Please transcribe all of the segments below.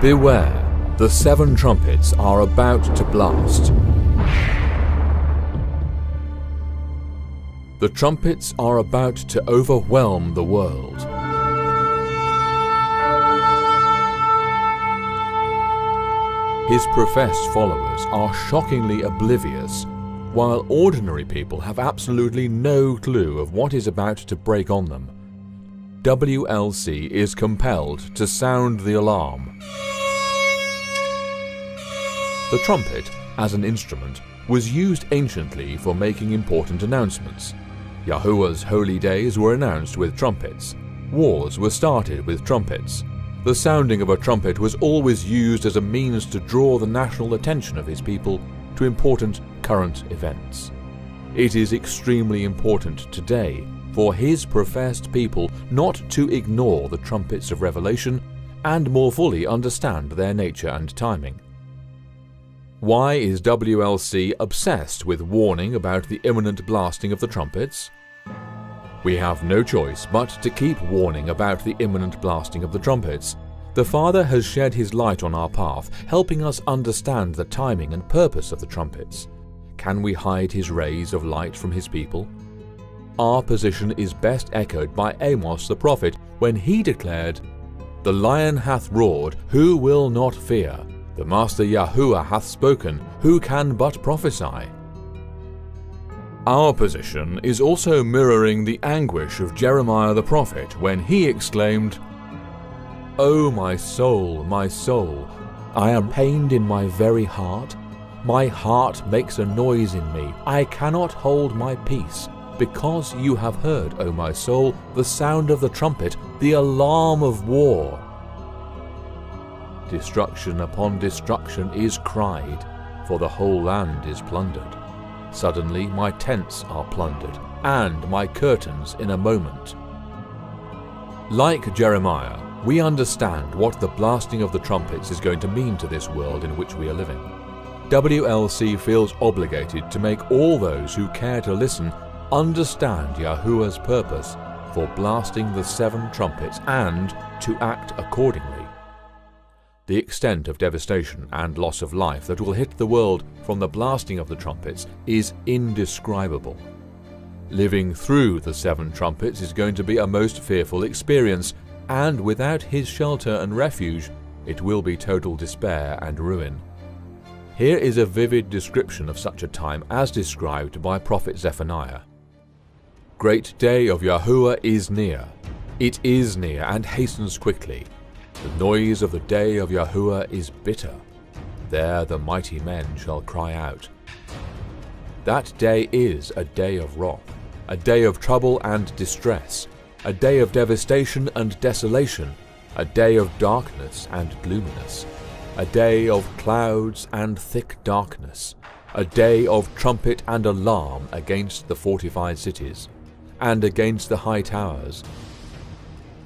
Beware, the 7 trumpets are about to blast. The trumpets are about to overwhelm the world. His professed followers are shockingly oblivious, while ordinary people have absolutely no clue of what is about to break on them. WLC is compelled to sound the alarm. The trumpet, as an instrument, was used anciently for making important announcements. Yahuwah's holy days were announced with trumpets. Wars were started with trumpets. The sounding of a trumpet was always used as a means to draw the national attention of his people to important current events. It is extremely important today for his professed people not to ignore the trumpets of Revelation and more fully understand their nature and timing. Why is WLC obsessed with warning about the imminent blasting of the trumpets? We have no choice but to keep warning about the imminent blasting of the trumpets. The Father has shed his light on our path, helping us understand the timing and purpose of the trumpets. Can we hide his rays of light from his people? Our position is best echoed by Amos the prophet when he declared, "The lion hath roared, who will not fear? The Master Yahuwah hath spoken, who can but prophesy?" Our position is also mirroring the anguish of Jeremiah the prophet when he exclaimed, "O my soul, I am pained in my very heart. My heart makes a noise in me. I cannot hold my peace, because you have heard, O my soul, the sound of the trumpet, the alarm of war." Destruction upon destruction is cried, for the whole land is plundered. Suddenly my tents are plundered, and my curtains in a moment. Like Jeremiah, we understand what the blasting of the trumpets is going to mean to this world in which we are living. WLC feels obligated to make all those who care to listen understand Yahuwah's purpose for blasting the 7 trumpets and to act accordingly. The extent of devastation and loss of life that will hit the world from the blasting of the trumpets is indescribable. Living through the 7 trumpets is going to be a most fearful experience, and without his shelter and refuge, it will be total despair and ruin. Here is a vivid description of such a time as described by Prophet Zephaniah. "Great day of Yahuwah is near. It is near and hastens quickly. The noise of the day of Yahuwah is bitter. There the mighty men shall cry out." That day is a day of wrath, a day of trouble and distress, a day of devastation and desolation, a day of darkness and gloominess, a day of clouds and thick darkness, a day of trumpet and alarm against the fortified cities, and against the high towers.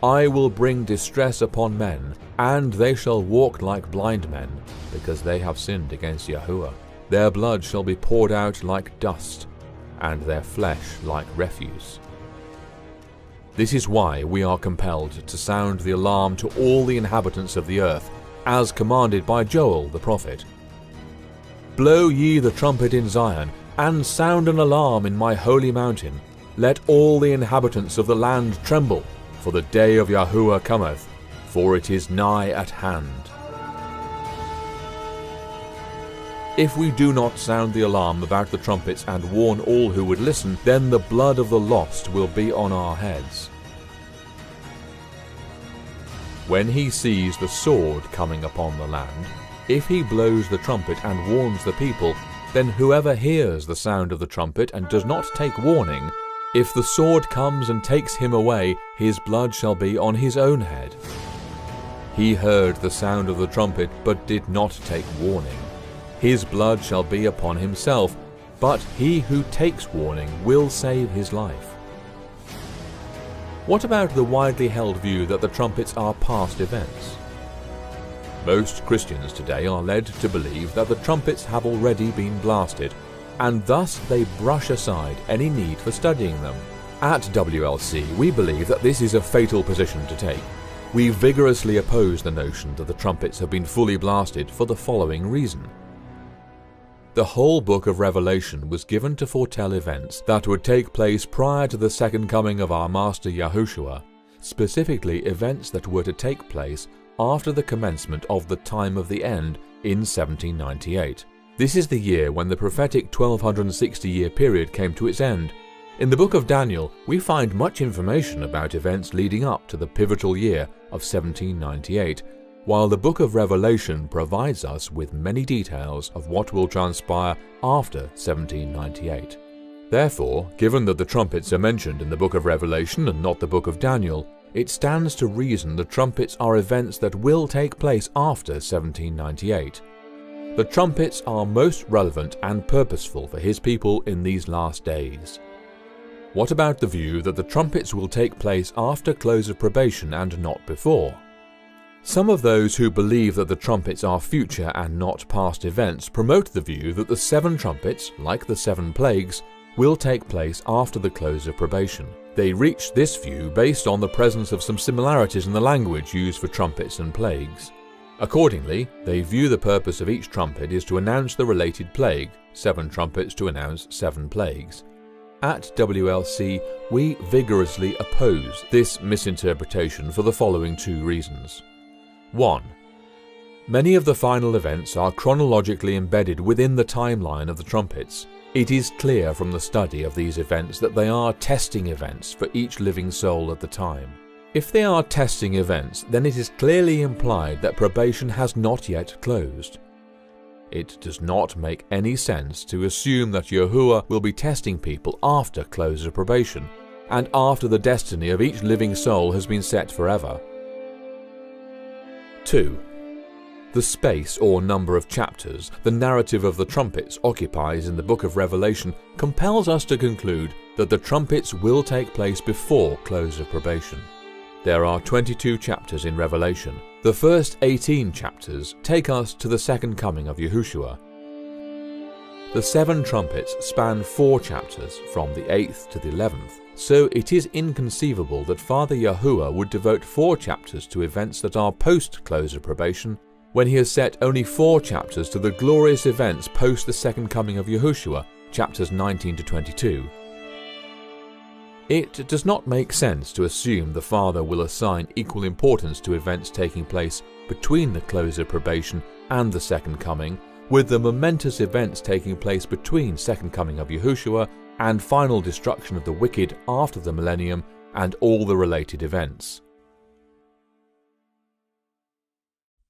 "I will bring distress upon men, and they shall walk like blind men, because they have sinned against Yahuwah. Their blood shall be poured out like dust, and their flesh like refuse." This is why we are compelled to sound the alarm to all the inhabitants of the earth, as commanded by Joel the prophet. "Blow ye the trumpet in Zion, and sound an alarm in my holy mountain. Let all the inhabitants of the land tremble, for the day of Yahuwah cometh, for it is nigh at hand." If we do not sound the alarm about the trumpets and warn all who would listen, then the blood of the lost will be on our heads. When he sees the sword coming upon the land, if he blows the trumpet and warns the people, then whoever hears the sound of the trumpet and does not take warning, if the sword comes and takes him away, his blood shall be on his own head. He heard the sound of the trumpet, but did not take warning. His blood shall be upon himself, but he who takes warning will save his life. What about the widely held view that the trumpets are past events? Most Christians today are led to believe that the trumpets have already been blasted, and thus they brush aside any need for studying them. At WLC, we believe that this is a fatal position to take. We vigorously oppose the notion that the trumpets have been fully blasted for the following reason. The whole book of Revelation was given to foretell events that would take place prior to the second coming of our Master Yahushua, specifically events that were to take place after the commencement of the time of the end in 1798. This is the year when the prophetic 1260-year period came to its end. In the book of Daniel, we find much information about events leading up to the pivotal year of 1798, while the book of Revelation provides us with many details of what will transpire after 1798. Therefore, given that the trumpets are mentioned in the book of Revelation and not the book of Daniel, it stands to reason the trumpets are events that will take place after 1798. The trumpets are most relevant and purposeful for his people in these last days. What about the view that the trumpets will take place after close of probation and not before? Some of those who believe that the trumpets are future and not past events promote the view that the 7 trumpets, like the 7 plagues, will take place after the close of probation. They reach this view based on the presence of some similarities in the language used for trumpets and plagues. Accordingly, they view the purpose of each trumpet is to announce the related plague, 7 trumpets to announce 7 plagues. At WLC, we vigorously oppose this misinterpretation for the following 2 reasons. 1. Many of the final events are chronologically embedded within the timeline of the trumpets. It is clear from the study of these events that they are testing events for each living soul at the time. If they are testing events, then it is clearly implied that probation has not yet closed. It does not make any sense to assume that Yahuwah will be testing people after close of probation, and after the destiny of each living soul has been set forever. 2. The space or number of chapters the narrative of the trumpets occupies in the book of Revelation compels us to conclude that the trumpets will take place before close of probation. There are 22 chapters in Revelation. The first 18 chapters take us to the second coming of Yahushua. The 7 trumpets span 4 chapters from the 8th to the 11th, so it is inconceivable that Father Yahuwah would devote 4 chapters to events that are post-close of probation, when he has set only 4 chapters to the glorious events post the second coming of Yahushua, chapters 19 to 22. It does not make sense to assume the Father will assign equal importance to events taking place between the close of probation and the second coming, with the momentous events taking place between second coming of Yahushua and final destruction of the wicked after the millennium and all the related events.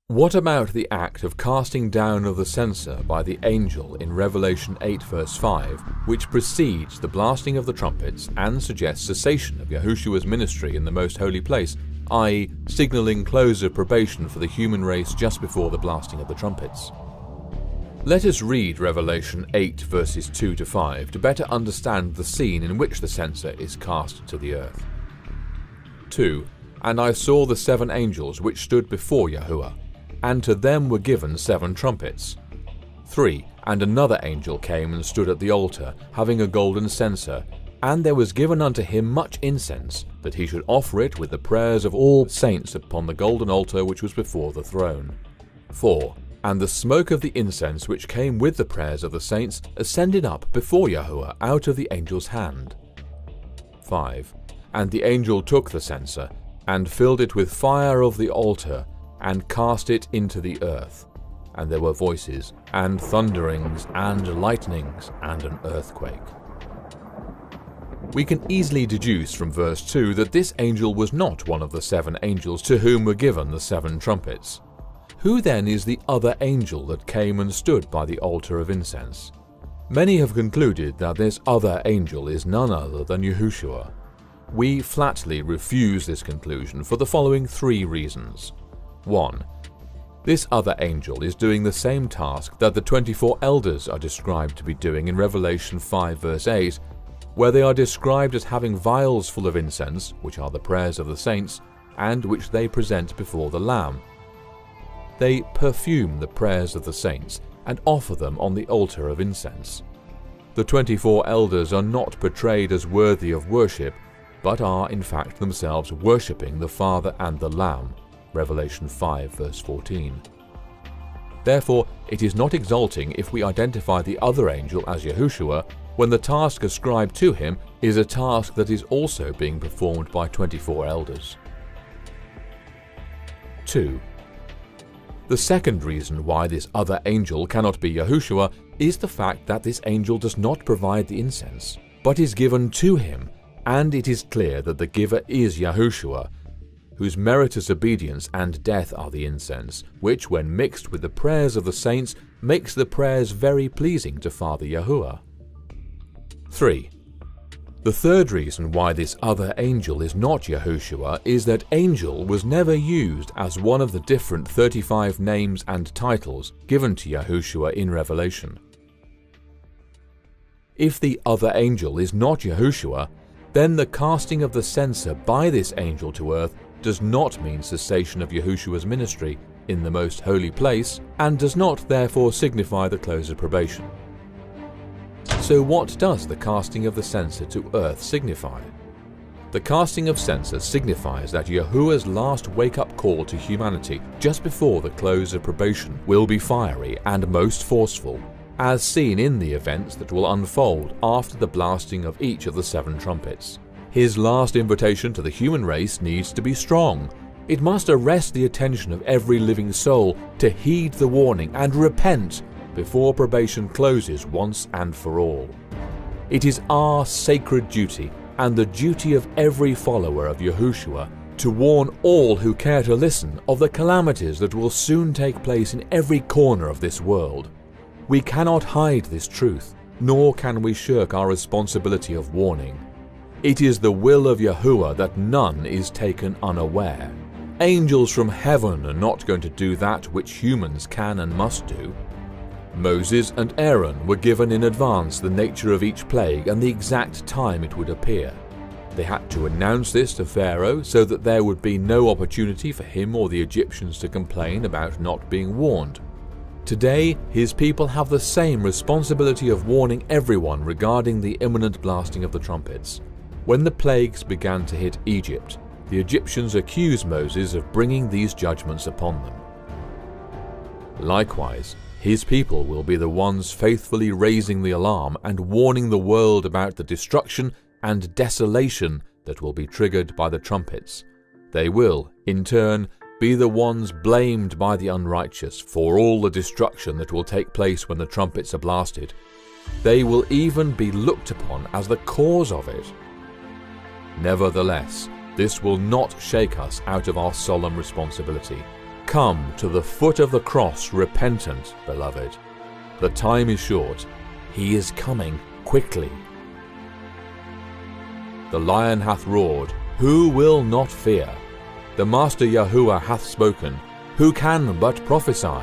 What about the act of casting down of the censer by the angel in Revelation 8 verse 5, which precedes the blasting of the trumpets and suggests cessation of Yahushua's ministry in the most holy place, i.e. signaling close of probation for the human race just before the blasting of the trumpets? Let us read Revelation 8 verses 2 to 5 to better understand the scene in which the censer is cast to the earth. 2. And I saw the 7 angels which stood before Yahuwah, and to them were given 7 trumpets. 3. And another angel came and stood at the altar, having a golden censer, and there was given unto him much incense, that he should offer it with the prayers of all saints upon the golden altar which was before the throne. 4. And the smoke of the incense which came with the prayers of the saints ascended up before Yahuwah out of the angel's hand. 5. And the angel took the censer, and filled it with fire of the altar, and cast it into the earth. And there were voices, and thunderings, and lightnings, and an earthquake. We can easily deduce from verse 2 that this angel was not one of the 7 angels to whom were given the 7 trumpets. Who then is the other angel that came and stood by the altar of incense? Many have concluded that this other angel is none other than Yahushua. We flatly refuse this conclusion for the following 3 reasons. 1. This other angel is doing the same task that the 24 elders are described to be doing in Revelation 5 verse 8, where they are described as having vials full of incense, which are the prayers of the saints, and which they present before the Lamb. They perfume the prayers of the saints and offer them on the altar of incense. The 24 elders are not portrayed as worthy of worship, but are in fact themselves worshipping the Father and the Lamb. Revelation 5 verse 14. Therefore, it is not exalting if we identify the other angel as Yahushua when the task ascribed to him is a task that is also being performed by 24 elders. 2. The second reason why this other angel cannot be Yahushua is the fact that this angel does not provide the incense, but is given to him, and it is clear that the giver is Yahushua, whose meritorious obedience and death are the incense, which, when mixed with the prayers of the saints, makes the prayers very pleasing to Father Yahuwah. 3. The third reason why this other angel is not Yahushua is that angel was never used as one of the different 35 names and titles given to Yahushua in Revelation. If the other angel is not Yahushua, then the casting of the censer by this angel to earth does not mean cessation of Yahushua's ministry in the most holy place, and does not therefore signify the close of probation. So what does the casting of the censer to earth signify? The casting of censer signifies that Yahuwah's last wake-up call to humanity just before the close of probation will be fiery and most forceful, as seen in the events that will unfold after the blasting of each of the 7 trumpets. His last invitation to the human race needs to be strong. It must arrest the attention of every living soul to heed the warning and repent before probation closes once and for all. It is our sacred duty and the duty of every follower of Yahushua to warn all who care to listen of the calamities that will soon take place in every corner of this world. We cannot hide this truth, nor can we shirk our responsibility of warning. It is the will of Yahuwah that none is taken unaware. Angels from heaven are not going to do that which humans can and must do. Moses and Aaron were given in advance the nature of each plague and the exact time it would appear. They had to announce this to Pharaoh so that there would be no opportunity for him or the Egyptians to complain about not being warned. Today, his people have the same responsibility of warning everyone regarding the imminent blasting of the trumpets. When the plagues began to hit Egypt, the Egyptians accused Moses of bringing these judgments upon them. Likewise, his people will be the ones faithfully raising the alarm and warning the world about the destruction and desolation that will be triggered by the trumpets. They will, in turn, be the ones blamed by the unrighteous for all the destruction that will take place when the trumpets are blasted. They will even be looked upon as the cause of it. Nevertheless, this will not shake us out of our solemn responsibility. Come to the foot of the cross repentant, beloved. The time is short. He is coming quickly. The lion hath roared. Who will not fear? The Master Yahuwah hath spoken. Who can but prophesy?